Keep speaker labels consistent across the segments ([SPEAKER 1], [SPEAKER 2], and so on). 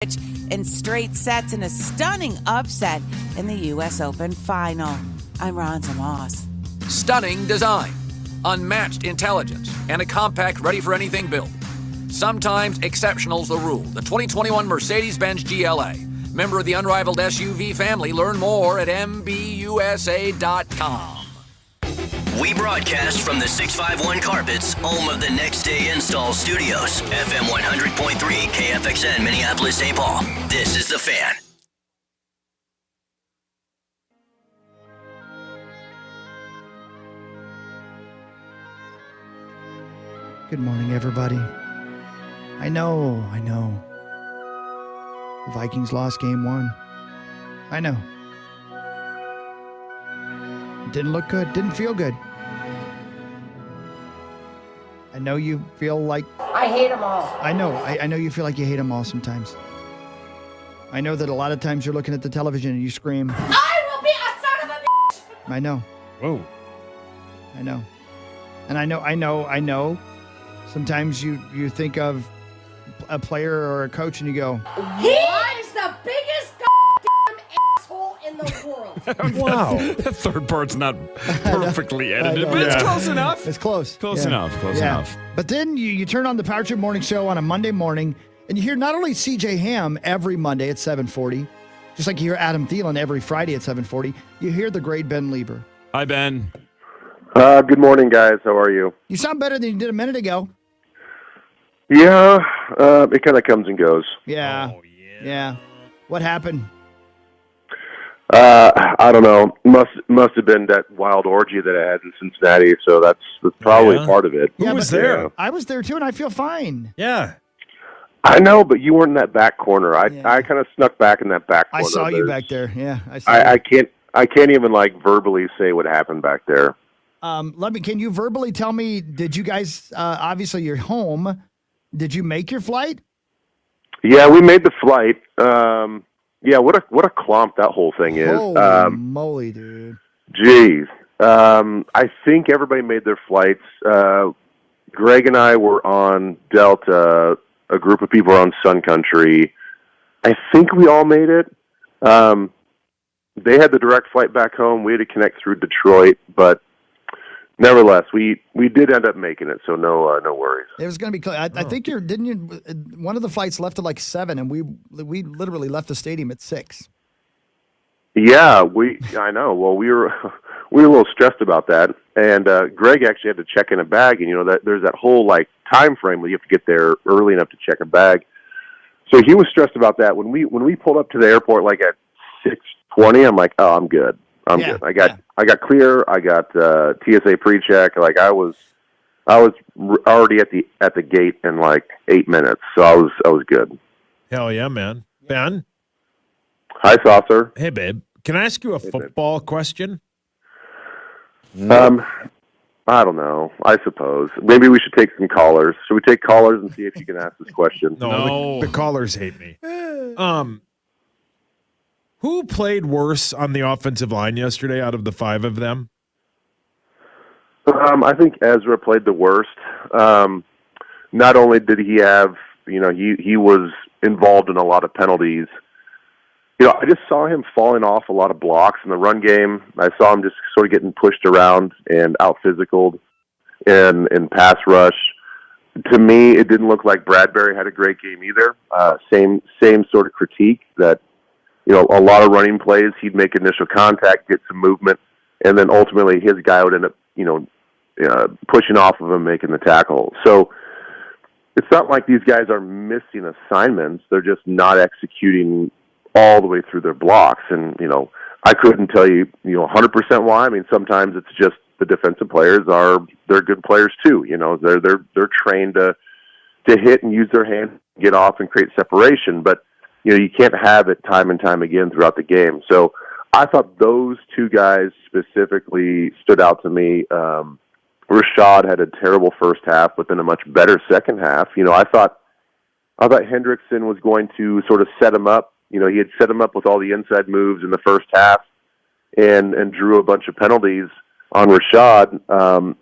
[SPEAKER 1] in straight sets in a stunning upset in the U.S. Open final. I'm Ronza Moss.
[SPEAKER 2] Stunning design, unmatched intelligence, and a compact ready-for-anything build. Sometimes exceptional's the rule. The 2021 Mercedes-Benz GLA. Member of the unrivaled SUV family. Learn more at MBUSA.com.
[SPEAKER 3] We broadcast from the 651 Carpets, home of the Next Day Install Studios. FM 100.3 KFXN, Minneapolis, St. Paul. This is The Fan.
[SPEAKER 4] Good morning, everybody. I know. The Vikings lost game 1. I know. Didn't look good. Didn't feel good. I know you feel like...
[SPEAKER 5] I hate them all.
[SPEAKER 4] I know. I know you feel like you hate them all sometimes. I know that a lot of times you're looking at the television and you scream,
[SPEAKER 5] I will be a son of a bitch!
[SPEAKER 4] I know.
[SPEAKER 6] Whoa.
[SPEAKER 4] I know. And I know. Sometimes you think of a player or a coach and you go,
[SPEAKER 5] He is the biggest goddamn asshole in the world.
[SPEAKER 6] Wow. The third part's not perfectly edited, but it's close enough.
[SPEAKER 4] It's close.
[SPEAKER 6] Close enough.
[SPEAKER 4] But then you turn on the Power Trip Morning Show on a Monday morning, and you hear not only CJ Ham every Monday at 7:40, just like you hear Adam Thielen every Friday at 7:40, you hear the great Ben Leber.
[SPEAKER 6] Hi, Ben.
[SPEAKER 7] Good morning, guys. How are you?
[SPEAKER 4] You sound better than you did a minute ago.
[SPEAKER 7] Yeah, it kind of comes and goes.
[SPEAKER 4] Yeah.
[SPEAKER 6] Oh,
[SPEAKER 4] Yeah. What happened?
[SPEAKER 7] I don't know. Must have been that wild orgy that I had in Cincinnati, so that's probably part of it.
[SPEAKER 4] Yeah,
[SPEAKER 6] Who was
[SPEAKER 4] but
[SPEAKER 6] there?
[SPEAKER 4] I was there too, and I feel fine.
[SPEAKER 6] Yeah.
[SPEAKER 7] I know, but you weren't in that back corner. I
[SPEAKER 4] Yeah.
[SPEAKER 7] kind of snuck back in that back
[SPEAKER 4] I
[SPEAKER 7] corner.
[SPEAKER 4] saw you back there. Yeah, I saw
[SPEAKER 7] I can't even verbally say what happened back there.
[SPEAKER 4] Can you verbally tell me, did you guys, obviously you're home, did you make your flight?
[SPEAKER 7] Yeah, we made the flight. Yeah, what a clump that whole thing is.
[SPEAKER 4] Holy moly, dude.
[SPEAKER 7] Geez. I think everybody made their flights. Greg and I were on Delta. A group of people were on Sun Country. I think we all made it. They had the direct flight back home. We had to connect through Detroit, but nevertheless, we did end up making it, so no worries.
[SPEAKER 4] It was going to be close. I think one of the flights left at 7, and we literally left the stadium at 6.
[SPEAKER 7] Yeah, I know. Well, we were a little stressed about that, and Greg actually had to check in a bag, and that there's that whole time frame where you have to get there early enough to check a bag. So he was stressed about that. When we pulled up to the airport at 6:20, I'm like, oh, I'm good. I'm good. I got clear. I got TSA pre-check. I was already at the gate in 8 minutes, so I was good.
[SPEAKER 6] Hell yeah, man. Ben?
[SPEAKER 7] Hi, Saucer.
[SPEAKER 6] Hey, babe. Can I ask you a football question?
[SPEAKER 7] I don't know. I suppose. Maybe we should take some callers. Should we take callers and see if you can ask this question?
[SPEAKER 6] No. The callers hate me. Who played worse on the offensive line yesterday out of the 5 of them?
[SPEAKER 7] I think Ezra played the worst. Not only did he have, he was involved in a lot of penalties. I just saw him falling off a lot of blocks in the run game. I saw him just sort of getting pushed around and out-physicaled in pass rush. To me, it didn't look like Bradbury had a great game either. Same sort of critique that, a lot of running plays, he'd make initial contact, get some movement, and then ultimately his guy would end up, pushing off of him, making the tackle. So it's not like these guys are missing assignments. They're just not executing all the way through their blocks. And, I couldn't tell you, 100% why. I mean, sometimes it's just the defensive players they're good players too. They're trained to hit and use their hand, get off and create separation. But, you can't have it time and time again throughout the game. So I thought those 2 guys specifically stood out to me. Rashad had a terrible first half, but then a much better second half. I thought Hendrickson was going to sort of set him up. He had set him up with all the inside moves in the first half and drew a bunch of penalties on Rashad.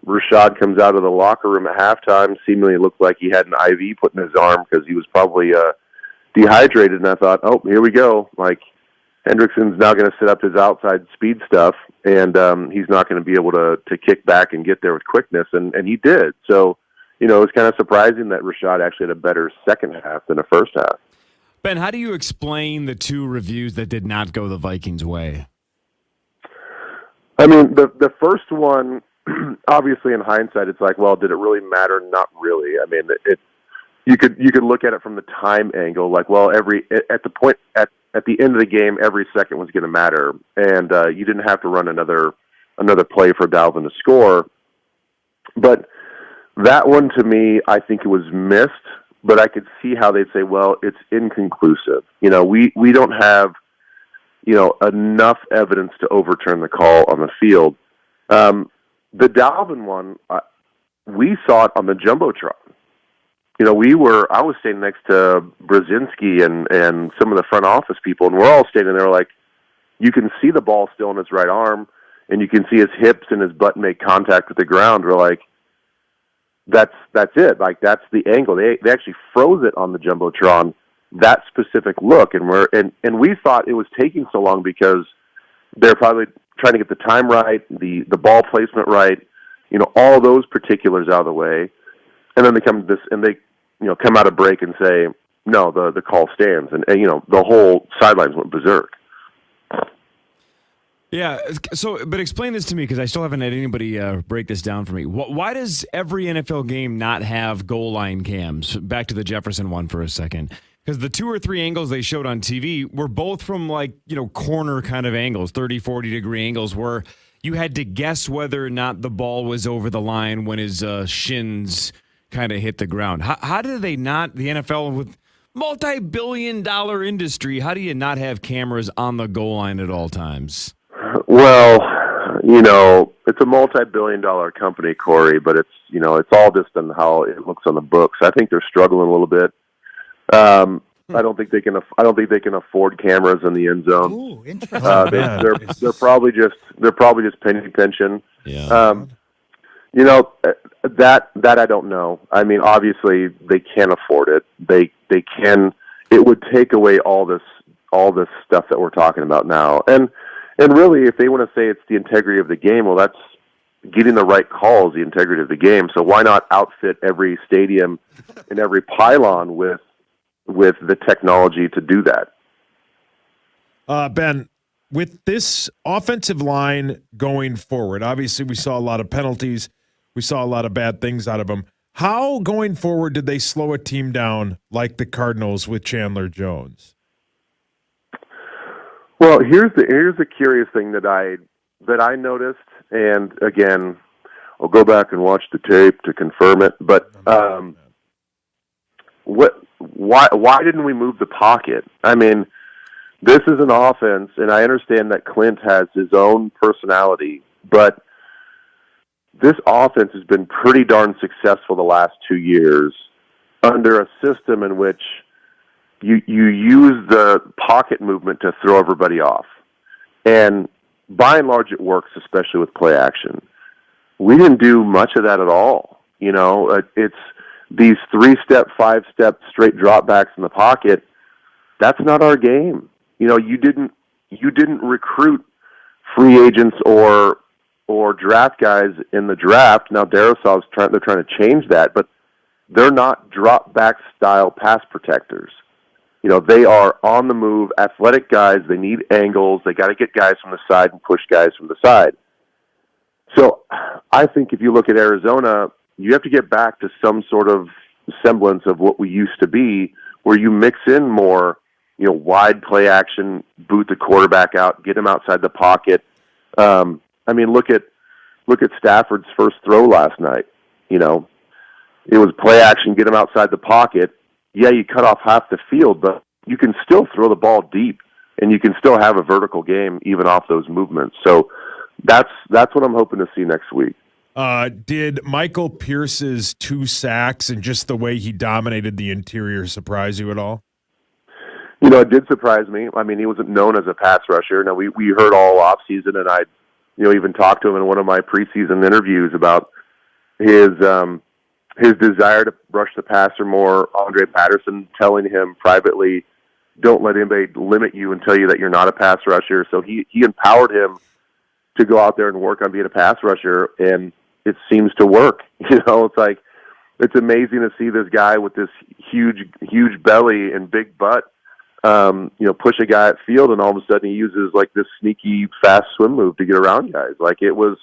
[SPEAKER 7] Rashad comes out of the locker room at halftime, seemingly looked like he had an IV put in his arm because he was probably dehydrated, and I thought, oh, here we go. Like, Hendrickson's now going to set up his outside speed stuff, and he's not going to be able to kick back and get there with quickness, and he did. So, it was kind of surprising that Rashad actually had a better second half than a first half.
[SPEAKER 8] Ben, how do you explain the two reviews that did not go the Vikings' way?
[SPEAKER 7] I mean, the first one, obviously in hindsight, it's like, well, did it really matter? Not really. I mean, you could look at it from the time angle, like, well, at the end of the game, every second was going to matter, and you didn't have to run another play for Dalvin to score. But that one, to me, I think it was missed. But I could see how they'd say, well, it's inconclusive. We don't have enough evidence to overturn the call on the field. The Dalvin one, we saw it on the Jumbotron. I was standing next to Brzezinski and some of the front office people, and we're all standing there like, you can see the ball still in his right arm, and you can see his hips and his butt make contact with the ground. We're like, that's it. Like, that's the angle. They actually froze it on the Jumbotron, that specific look, and we thought it was taking so long because they're probably trying to get the time right, the ball placement right, all those particulars out of the way, and then they come to this and they come out of break and say, no, the call stands, and the whole sidelines went berserk.
[SPEAKER 8] Yeah, but explain this to me, because I still haven't had anybody break this down for me. Why does every NFL game not have goal line cams? Back to the Jefferson one for a second. Because the 2 or 3 angles they showed on TV were both from, corner kind of angles, 30, 40-degree angles, where you had to guess whether or not the ball was over the line when his shins kind of hit the ground. How do they not, the NFL with multi-billion-dollar industry, how do you not have cameras on the goal line at all times?
[SPEAKER 7] Well, it's a multi-billion-dollar company, Corey, but it's all just on how it looks on the books. I think they're struggling a little bit. I don't think they can afford cameras in the end zone.
[SPEAKER 4] Ooh, interesting.
[SPEAKER 7] They're probably just penny pension.
[SPEAKER 8] Yeah.
[SPEAKER 7] That I don't know. I mean, obviously they can't afford it. They can. It would take away all this stuff that we're talking about now. And really, if they want to say it's the integrity of the game, well, that's getting the right calls, the integrity of the game. So why not outfit every stadium and every pylon with the technology to do that?
[SPEAKER 6] Ben, with this offensive line going forward, obviously we saw a lot of penalties. We saw a lot of bad things out of them. How, going forward, did they slow a team down like the Cardinals with Chandler Jones?
[SPEAKER 7] Well, here's the curious thing that I noticed, and again, I'll go back and watch the tape to confirm it. But why didn't we move the pocket? I mean, this is an offense, and I understand that Clint has his own personality, but this offense has been pretty darn successful the last 2 years under a system in which you use the pocket movement to throw everybody off. And by and large, it works, especially with play action. We didn't do much of that at all. It's these 3-step, 5-step straight dropbacks in the pocket. That's not our game. You didn't recruit free agents or draft guys in the draft. Now they're trying to change that, but they're not drop back style pass protectors. They are on the move, athletic guys. They need angles. They got to get guys from the side and push guys from the side. So I think if you look at Arizona, you have to get back to some sort of semblance of what we used to be, where you mix in more, wide play action, boot the quarterback out, get him outside the pocket. I mean, look at Stafford's first throw last night. It was play action, get him outside the pocket. Yeah, you cut off half the field, but you can still throw the ball deep, and you can still have a vertical game even off those movements. So that's what I'm hoping to see next week.
[SPEAKER 6] Did Michael Pierce's 2 sacks and just the way he dominated the interior surprise you at all?
[SPEAKER 7] It did surprise me. I mean, he wasn't known as a pass rusher. Now, we heard all offseason, and I even talked to him in one of my preseason interviews about his his desire to rush the passer more, Andre Patterson telling him privately, don't let anybody limit you and tell you that you're not a pass rusher. So he empowered him to go out there and work on being a pass rusher, and it seems to work. It's amazing to see this guy with this huge belly and big butt, push a guy at field, and all of a sudden he uses like this sneaky fast swim move to get around guys. Like it was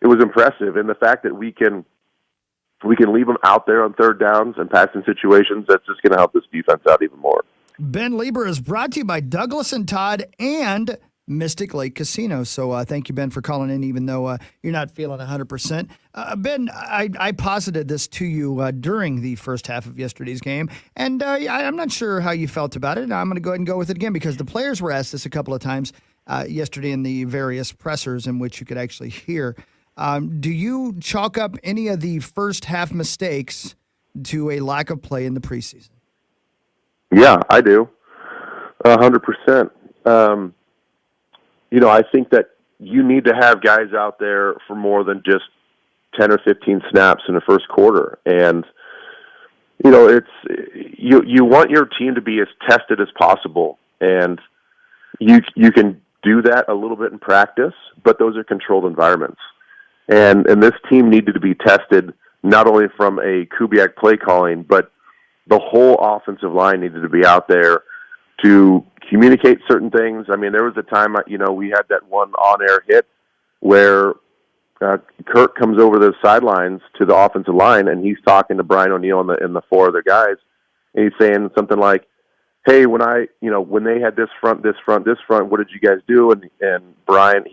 [SPEAKER 7] impressive, and the fact that we can leave him out there on third downs and passing situations, that's just going to help this defense out even more.
[SPEAKER 4] Ben Leber is brought to you by Douglas and Todd and Mystic Lake Casino. So thank you, Ben, for calling in, even though you're not feeling 100%. Ben, I posited this to you during the first half of yesterday's game, and I'm not sure how you felt about it. I'm going to go ahead and go with it again because the players were asked this a couple of times yesterday in the various pressers in which you could actually hear. Do you chalk up any of the first half mistakes to a lack of play in the preseason?
[SPEAKER 7] Yeah, I do. 100%. I think that you need to have guys out there for more than just 10 or 15 snaps in the first quarter. And, it's you want your team to be as tested as possible. And you can do that a little bit in practice, but those are controlled environments. And this team needed to be tested not only from a Kubiak play calling, but the whole offensive line needed to be out there to communicate certain things. I mean, there was a time, we had that one on-air hit where Kirk comes over the sidelines to the offensive line, and he's talking to Brian O'Neill and the four other guys, and he's saying something like, hey, when they had this front, what did you guys do? And Brian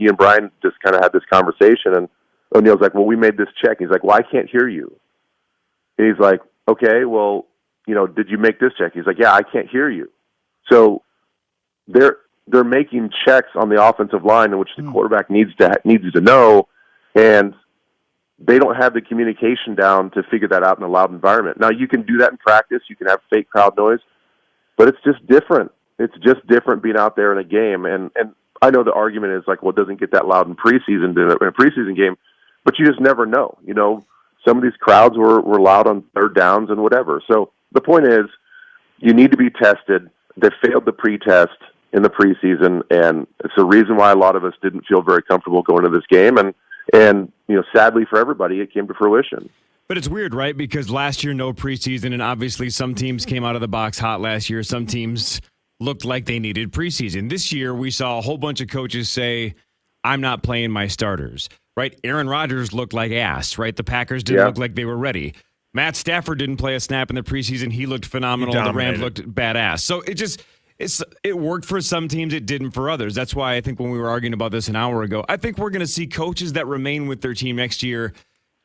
[SPEAKER 7] just kind of had this conversation, and O'Neill's like, well, we made this check. He's like, well, I can't hear you. And he's like, okay, well, did you make this check? He's like, yeah, I can't hear you. So they're making checks on the offensive line in which the quarterback needs to know, and they don't have the communication down to figure that out in a loud environment. Now, you can do that in practice. You can have fake crowd noise, but it's just different. It's just different being out there in a game. And I know the argument is like, well, it doesn't get that loud in a preseason game, but you just never know. Some of these crowds were loud on third downs and whatever. So the point is, you need to be tested. They failed the pre-test in the preseason, and it's the reason why a lot of us didn't feel very comfortable going to this game. And sadly for everybody, it came to fruition.
[SPEAKER 8] But it's weird, right? Because last year, no preseason, and obviously some teams came out of the box hot last year. Some teams looked like they needed preseason. This year, we saw a whole bunch of coaches say, I'm not playing my starters, right? Aaron Rodgers looked like ass, right? The Packers didn't look like they were ready. Matt Stafford didn't play a snap in the preseason. He looked phenomenal. The Rams looked badass. So it worked for some teams. It didn't for others. That's why I think when we were arguing about this an hour ago, I think we're going to see coaches that remain with their team next year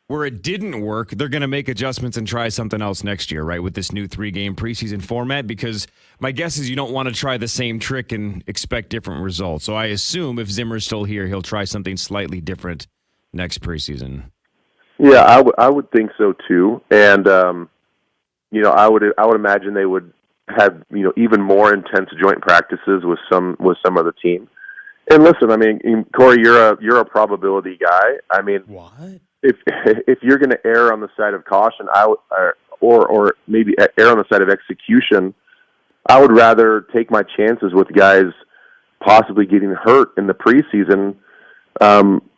[SPEAKER 8] where it didn't work. They're going to make adjustments and try something else next year, right, with this new 3-game preseason format, because my guess is you don't want to try the same trick and expect different results. So I assume if Zimmer's still here, he'll try something slightly different next preseason. Yeah,
[SPEAKER 7] I would think so too, and I would imagine they would have even more intense joint practices with some other team. And listen, I mean, Corey, you're a probability guy. I mean,
[SPEAKER 6] what
[SPEAKER 7] if you're going to err on the side of caution, or maybe err on the side of execution, I would rather take my chances with guys possibly getting hurt in the preseason.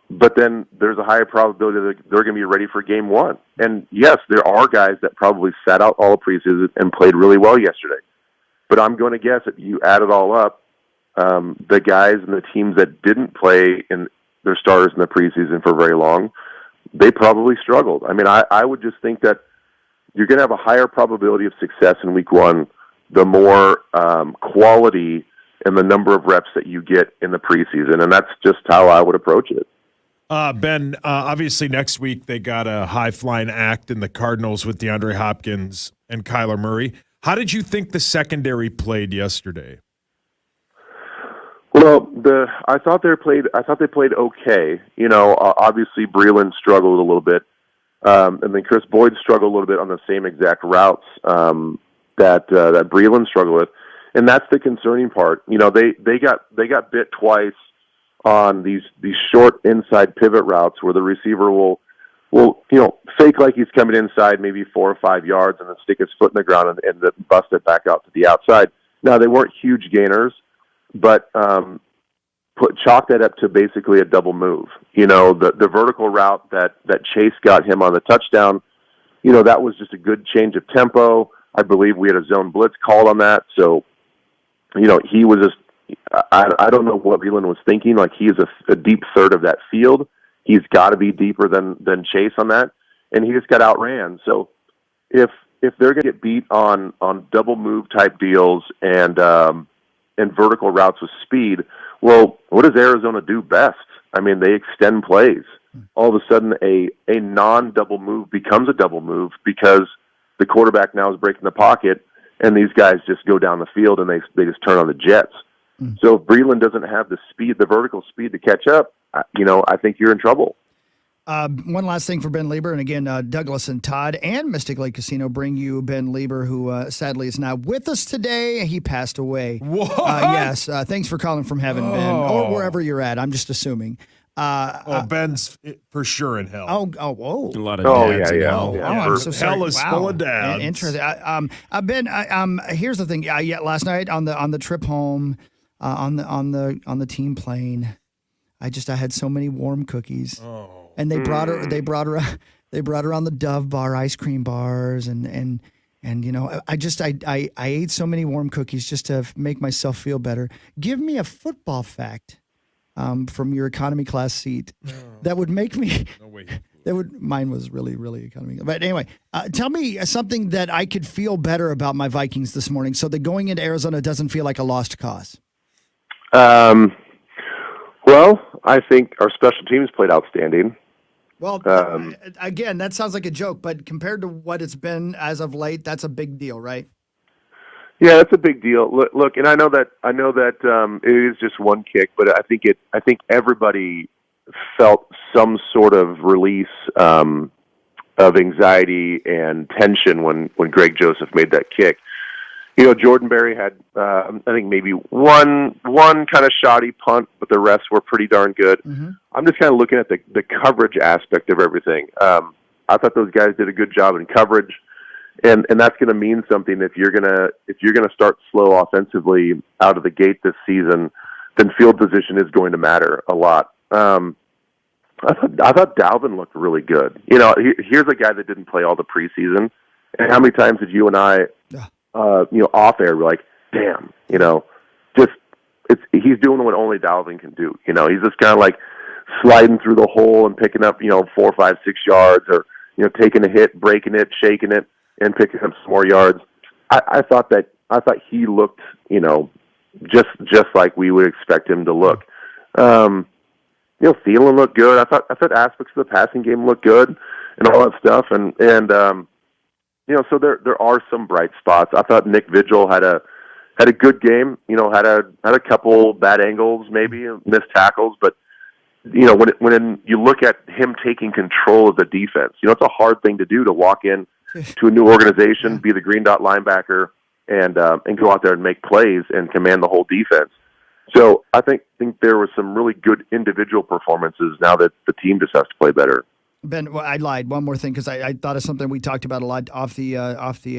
[SPEAKER 7] But then there's a higher probability that they're going to be ready for game one. And yes, there are guys that probably sat out all the preseason and played really well yesterday. But I'm going to guess if you add it all up, the guys and the teams that didn't play in their starters in the preseason for very long, they probably struggled. I mean, I would just think that you're going to have a higher probability of success in week one, the more quality and the number of reps that you get in the preseason. And that's just how I would approach it.
[SPEAKER 6] Ben, obviously next week they got a high-flying act in the Cardinals with DeAndre Hopkins and Kyler Murray. How did you think the secondary played yesterday?
[SPEAKER 7] Well, I thought they played okay. Obviously Breeland struggled a little bit, and then Chris Boyd struggled a little bit on the same exact routes that Breeland struggled with, and that's the concerning part. They got bit twice on these short inside pivot routes where the receiver will will, fake like he's coming inside maybe 4 or 5 yards and then stick his foot in the ground and then bust it back out to the outside. Now, they weren't huge gainers, but chalk that up to basically a double move. The vertical route that Chase got him on the touchdown, that was just a good change of tempo. I believe we had a zone blitz called on that. So, he was just, I don't know what Breeland was thinking. Like, he is a deep third of that field. He's got to be deeper than Chase on that. And he just got outran. So if they're going to get beat on double move type deals and vertical routes with speed, well, what does Arizona do best? I mean, they extend plays. All of a sudden, a non-double move becomes a double move because the quarterback now is breaking the pocket, and these guys just go down the field and they just turn on the jets. So if Breeland doesn't have the speed, the vertical speed to catch up, I think you're in trouble.
[SPEAKER 4] One last thing for Ben Leber, and again, Douglas and Todd and Mystic Lake Casino bring you Ben Leber, who sadly is not with us today. He passed away.
[SPEAKER 6] What?
[SPEAKER 4] Yes. Thanks for calling from heaven, Ben, or wherever you're at. I'm just assuming.
[SPEAKER 6] Ben's for sure in hell.
[SPEAKER 4] Whoa.
[SPEAKER 8] A lot of dads in hell.
[SPEAKER 4] I'm so sorry.
[SPEAKER 6] Hell is full of dads.
[SPEAKER 4] Interesting. Ben, here's the thing. Last night on the trip home, on the team plane, I had so many warm cookies. Oh. And they brought her on the Dove Bar ice cream bars and I ate so many warm cookies just to make myself feel better. Give me a football fact from your economy class seat that would make me. No way. Mine was really, really economy. But anyway, tell me something that I could feel better about my Vikings this morning, so that going into Arizona doesn't feel like a lost cause.
[SPEAKER 7] Well, I think our special teams played outstanding.
[SPEAKER 4] Well, again, that sounds like a joke, but compared to what it's been as of late, that's a big deal, right?
[SPEAKER 7] Yeah, that's a big deal. Look, and I know that it is just one kick, but I think everybody felt some sort of release of anxiety and tension when Greg Joseph made that kick. Jordan Berry had, I think maybe one kind of shoddy punt, but the rest were pretty darn good. Mm-hmm. I'm just kind of looking at the coverage aspect of everything. I thought those guys did a good job in coverage, and that's going to mean something if you're gonna start slow offensively out of the gate this season. Then field position is going to matter a lot. I thought Dalvin looked really good. Here's a guy that didn't play all the preseason, and how many times did you and I? Off air, we're like, damn, he's doing what only Dalvin can do. He's just kind of like sliding through the hole and picking up, 4, 5, 6 yards, or, taking a hit, breaking it, shaking it, and picking up some more yards. I thought he looked, just like we would expect him to look. Thielen looked good. I thought aspects of the passing game looked good and all that stuff. And so there are some bright spots. I thought Nick Vigil had a good game. Had a couple bad angles, maybe missed tackles, but when you look at him taking control of the defense, it's a hard thing to do, to walk in to a new organization, be the green dot linebacker, and go out there and make plays and command the whole defense. So I think there were some really good individual performances. Now that the team just has to play better.
[SPEAKER 4] Ben, I lied. One more thing, because I thought of something we talked about a lot off the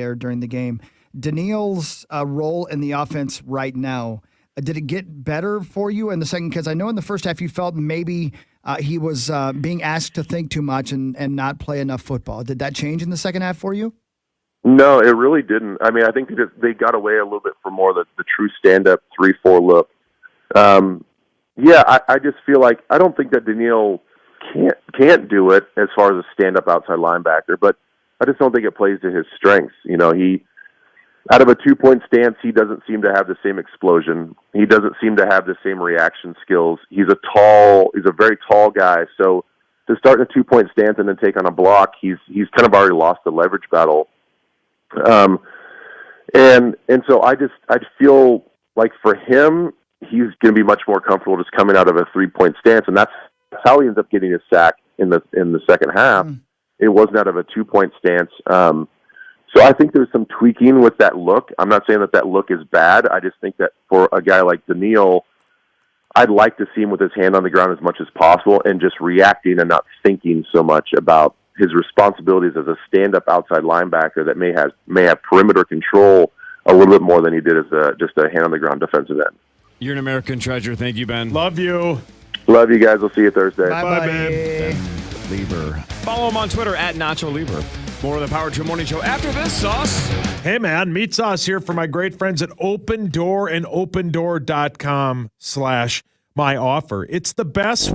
[SPEAKER 4] air during the game. Daniil's role in the offense right now, did it get better for you in the second? Because I know in the first half you felt maybe he was being asked to think too much and not play enough football. Did that change in the second half for you?
[SPEAKER 7] No, it really didn't. I mean, I think they got away a little bit from more the true stand-up 3-4 look. I just feel like I don't think that Daniil can't do it as far as a stand-up outside linebacker, but I just don't think it plays to his strengths. He, out of a 2-point stance, he doesn't seem to have the same explosion. He doesn't seem to have the same reaction skills. He's a very tall guy, so to start in a 2-point stance and then take on a block, he's kind of already lost the leverage battle. And so I feel like for him, he's going to be much more comfortable just coming out of a 3-point stance, and that's how he ends up getting his sack in the second half. It wasn't out of a 2-point stance. So I think there's some tweaking with that look. I'm not saying that look is bad. I just think that for a guy like Daniil, I'd like to see him with his hand on the ground as much as possible and just reacting and not thinking so much about his responsibilities as a stand-up outside linebacker that may have perimeter control a little bit more than he did as just a hand-on-the-ground defensive end.
[SPEAKER 8] You're an American treasure. Thank you, Ben.
[SPEAKER 6] Love you.
[SPEAKER 7] Love you guys. We'll see you Thursday.
[SPEAKER 4] Bye-bye.
[SPEAKER 6] Ben.
[SPEAKER 8] Leber. Follow him on Twitter at Nacho Leber. More of the Power Trip Morning Show after this, Sauce.
[SPEAKER 6] Hey, man, meet Sauce here for my great friends at Open Door and opendoor.com/myoffer. It's the best.